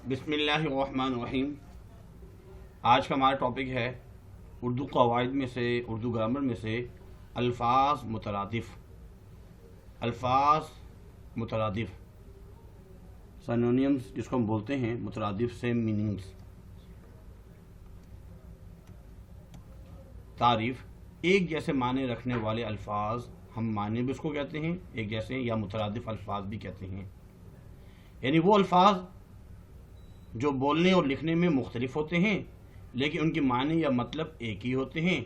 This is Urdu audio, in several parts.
بسم اللہ الرحمن الرحیم۔ آج کا ہمارا ٹاپک ہے اردو قواعد میں سے، اردو گرامر میں سے الفاظ مترادف۔ الفاظ مترادف سینونیمز جس کو ہم بولتے ہیں، مترادف سے میننگز۔ تعریف: ایک جیسے معنی رکھنے والے الفاظ ہم معنی بھی اس کو کہتے ہیں ایک جیسے، یا مترادف الفاظ بھی کہتے ہیں، یعنی وہ الفاظ جو بولنے اور لکھنے میں مختلف ہوتے ہیں لیکن ان کے معنی یا مطلب ایک ہی ہوتے ہیں،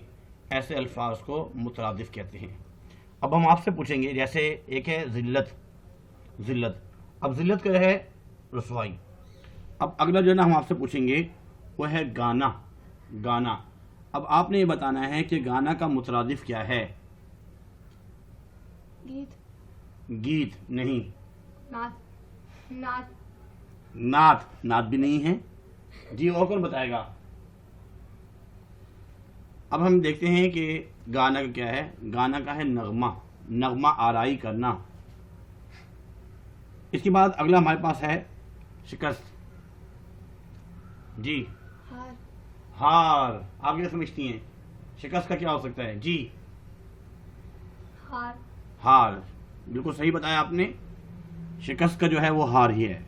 ایسے الفاظ کو مترادف کہتے ہیں۔ اب ہم آپ سے پوچھیں گے، جیسے ایک ہے ذلت، ذلت، اب ذلت کا ہے رسوائی۔ اب اگلا جو ہے نا ہم آپ سے پوچھیں گے وہ ہے گانا، گانا۔ اب آپ نے یہ بتانا ہے کہ گانا کا مترادف کیا ہے۔ گیت، گیت نہیں، نعت، نعت، نعت، نعت بھی نہیں ہے جی۔ اور کون بتائے گا؟ اب ہم دیکھتے ہیں کہ گانا کا کیا ہے۔ گانا کا ہے نغمہ، نغمہ آرائی کرنا۔ اس کے بعد اگلا ہمارے پاس ہے شکست جی، ہار، ہار۔ آپ کیا سمجھتی ہیں شکست کا کیا ہو سکتا ہے جی؟ ہار، ہار، بالکل صحیح بتایا آپ نے، شکست کا جو ہے وہ ہار ہی ہے۔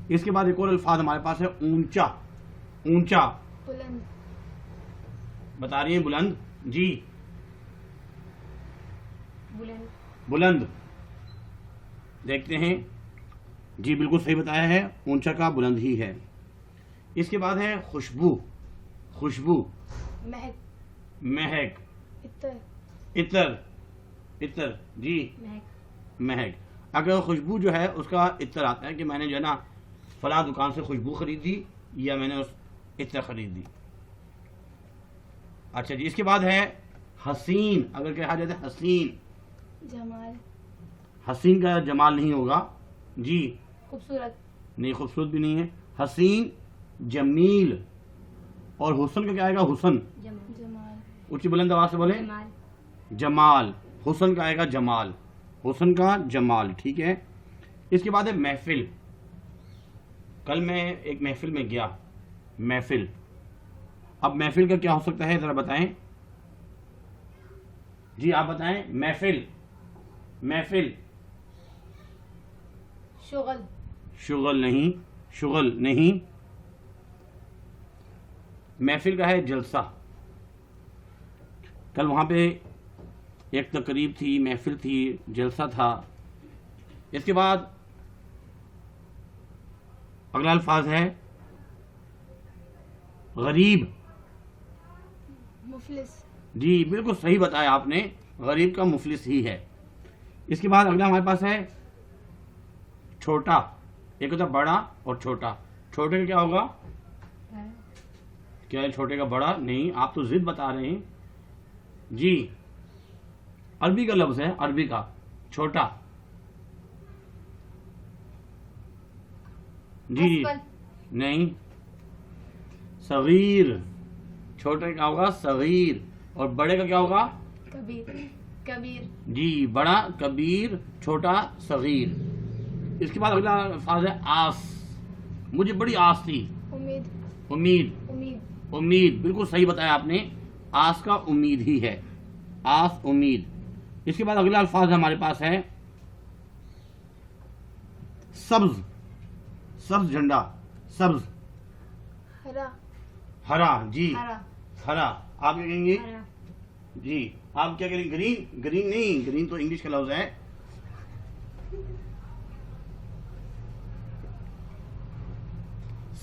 اس کے بعد ایک اور الفاظ ہمارے پاس ہے اونچا، اونچا، بلند، بتا رہی ہیں بلند جی، بلند، بلند۔ دیکھتے ہیں جی، بالکل صحیح بتایا ہے، اونچا کا بلند ہی ہے۔ اس کے بعد ہے خوشبو، خوشبو، مہک، مہک، عطر، عطر، عطر جی، مہک، مہک۔ اگر خوشبو جو ہے اس کا عطر آتا ہے کہ میں نے جو ہے نا فلاں دکان سے خوشبو خریدی یا میں نے اس عطر خرید دی۔ اچھا جی، اس کے بعد ہے حسین۔ اگر کہا جاتا ہے حسین، جمال، حسین کا جمال نہیں ہوگا جی، خوبصورت، نہیں، خوبصورت بھی نہیں ہے۔ حسین، جمیل، اور حسن کا کیا آئے گا؟ حسن، جمال، اونچی بلند آواز سے بولے، جمال، جمال۔ حسن کا آئے گا جمال، حسن کا جمال، ٹھیک ہے۔ اس کے بعد ہے محفل۔ کل میں ایک محفل میں گیا، محفل۔ اب محفل کا کیا ہو سکتا ہے ذرا بتائیں جی، آپ بتائیں۔ محفل، محفل، شغل، شغل نہیں، شغل نہیں۔ محفل کا ہے جلسہ۔ کل وہاں پہ ایک تقریب تھی، محفل تھی، جلسہ تھا۔ اس کے بعد اگلا الفاظ ہے غریب مفلس، جی، بالکل صحیح بتایا آپ نے، غریب کا مفلس ہی ہے۔ اس کے بعد اگلا ہمارے پاس ہے چھوٹا۔ ایک ہوتا ہے بڑا اور چھوٹا۔ چھوٹے کا کیا ہوگا؟ کیا ہے چھوٹے کا؟ بڑا نہیں، آپ تو ضد بتا رہے ہیں جی۔ عربی کا لفظ ہے، عربی کا چھوٹا جی، اسفل، نہیں، صغیر۔ چھوٹے کا ہوگا صغیر، اور بڑے کا کیا ہوگا؟ کبیر، کبیر، جی، بڑا، کبیر، چھوٹا، صغیر۔ اس کے بعد اگلا الفاظ ہے آس۔ مجھے بڑی آس تھی، امید، امید، امید، امید، بالکل صحیح بتایا آپ نے، آس کا امید ہی ہے، آس، امید۔ اس کے بعد اگلا الفاظ ہمارے پاس ہے سبز، سبز جھنڈا، سبز، ہرا، ہرا جی، ہرا، ہرا۔ آپ کیا کہیں گے ہرا، جی؟ آپ کیا کہیں گے؟ گرین، گرین نہیں، گرین تو انگلش کا لفظ ہے۔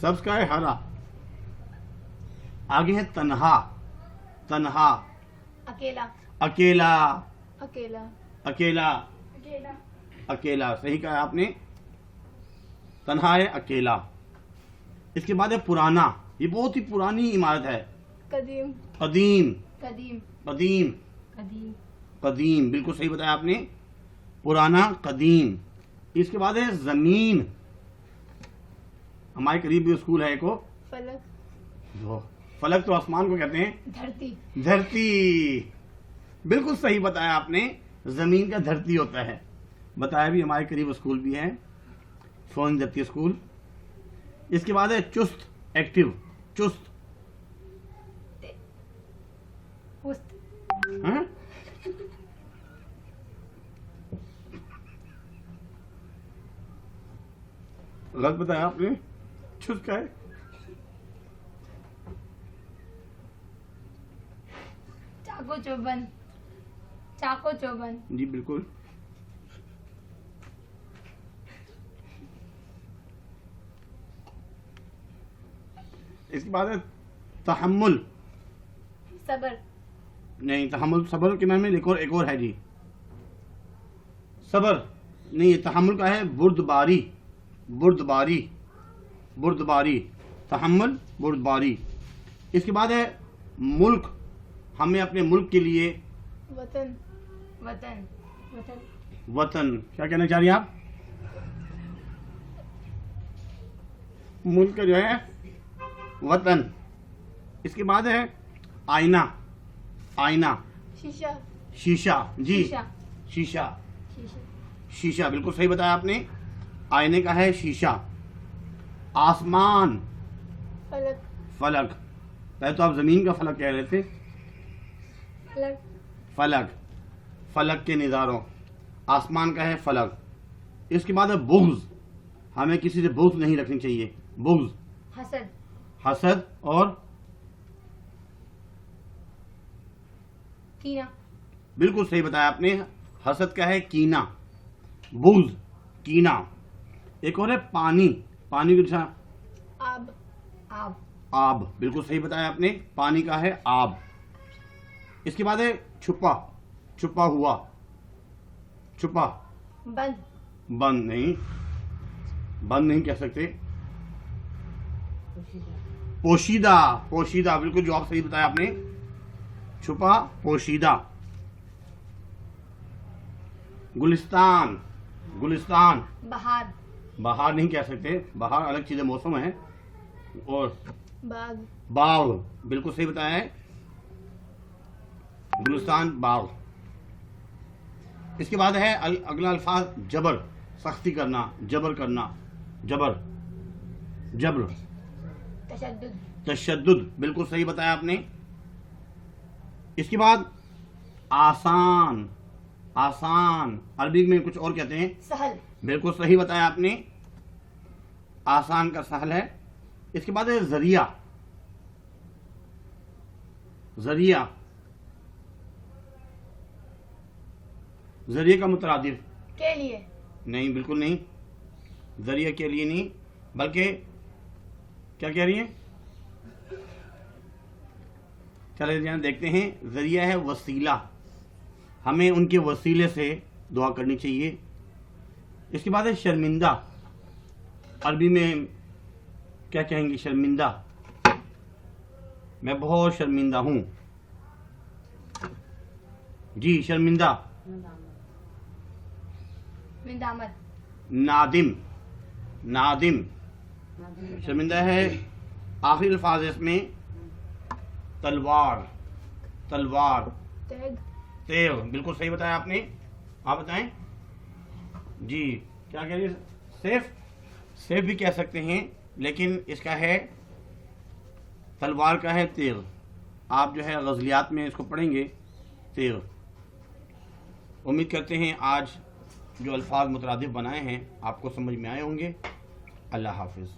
سبز کا ہے ہرا۔ آگے ہے تنہا، تنہا، اکیلا، اکیلا، اکیلا، اکیلا، اکیلا، اکیلا، صحیح کہا آپ نے، تنہا ہے، اکیلا۔ اس کے بعد ہے پرانا۔ یہ بہت ہی پرانی عمارت ہے، قدیم، قدیم، قدیم، قدیم، قدیم، قدیم، بالکل صحیح بتایا آپ نے، پرانا، قدیم۔ اس کے بعد ہے زمین۔ ہمارے قریب بھی اسکول ہے ایک، فلک، فلک تو آسمان کو کہتے ہیں، دھرتی، دھرتی، بالکل صحیح بتایا آپ نے، زمین کا دھرتی ہوتا ہے، بتایا بھی۔ ہمارے قریب اسکول بھی ہے، سون دھرتی اسکول۔ اس کے بعد ہے چست، ایکٹیو، چست. پست. ہاں؟ غلط بتایا آپ نے. چست کا ہے چاقو چوبن. چاقو چوبن. جی بالکل. اس کے بعد ہے تحمل. صبر. نہیں، تحمل صبر کے معنی میں ایک اور ہے جی. صبر نہیں، یہ تحمل کا ہے بردباری. بردباری، بردباری، تحمل، بردباری. اس کے بعد ہے ملک. ہمیں اپنے ملک کے لیے وطن. وطن. وطن. وطن. کیا کہنا چاہ رہی ہیں آپ؟ ملک کا جو ہے وطن. اس کے بعد ہے آئینہ. آئینہ، شیشہ. شیشہ. جی شیشہ. شیشہ. شیشہ. شیشہ بالکل صحیح بتایا آپ نے. آئینے کا ہے شیشہ. آسمان، فلک. فلک. پہلے تو آپ زمین کا فلک کہہ رہے تھے. فلک. فلک، فلک کے نظاروں. آسمان کا ہے فلک. اس کے بعد ہے بغض. ہمیں کسی سے بغض نہیں رکھنی چاہیے. بغض، حسد. حسد اور کینہ. بالکل صحیح بتایا آپ نے. حسد کا ہے کینہ، بغض، کینہ. ایک اور ہے پانی. پانی کو جیسا آب. آب. آب. بالکل صحیح بتایا آپ نے. پانی کا ہے آب. اس کے بعد ہے چھپا. چھپا ہوا، چھپا. بند. بند نہیں، بند نہیں کہہ سکتے. پوشیدہ. پوشیدہ بالکل جواب صحیح بتایا آپ نے. چھپا، پوشیدہ. گلستان. گلستان. بہار. بہار نہیں کہہ سکتے. بہار الگ چیز ہے، موسم ہے. اور باغ. باغ بالکل صحیح بتایا ہے. گلستان، باغ. اس کے بعد ہے اگلا الفاظ جبر. سختی کرنا، جبر کرنا. جبر، جبر. تشدد. تشدد بالکل صحیح بتایا آپ نے. اس کے بعد آسان. آسان عربی میں کچھ اور کہتے ہیں. سہل. بالکل صحیح بتایا آپ نے. آسان کا سہل ہے. اس کے بعد ہے ذریعہ. ذریعہ، ذریعے کا مترادف. کے لیے. نہیں، بالکل نہیں. ذریعہ کے لیے نہیں، بلکہ کیا کہہ رہی ہیں؟ چلے جائیں دیکھتے ہیں. ذریعہ ہے وسیلہ. ہمیں ان کے وسیلے سے دعا کرنی چاہیے. اس کے بعد ہے شرمندہ. عربی میں کیا کہیں گے؟ شرمندہ. میں بہت شرمندہ ہوں. جی شرمندہ. ندامت. نادم. نادم. شرمندہ ہے. آخری الفاظ اس میں تلوار. تلوار. تیگ. تیغ. بالکل صحیح بتایا آپ نے. آپ بتائیں. جی کیا کہہ رہی ہے؟ سیف. سیف بھی کہہ سکتے ہیں، لیکن اس کا ہے تلوار کا ہے تیغ. آپ جو ہے غزلیات میں اس کو پڑھیں گے تیغ. امید کرتے ہیں آج جو الفاظ مترادف بنائے ہیں آپ کو سمجھ میں آئے ہوں گے. اللہ حافظ.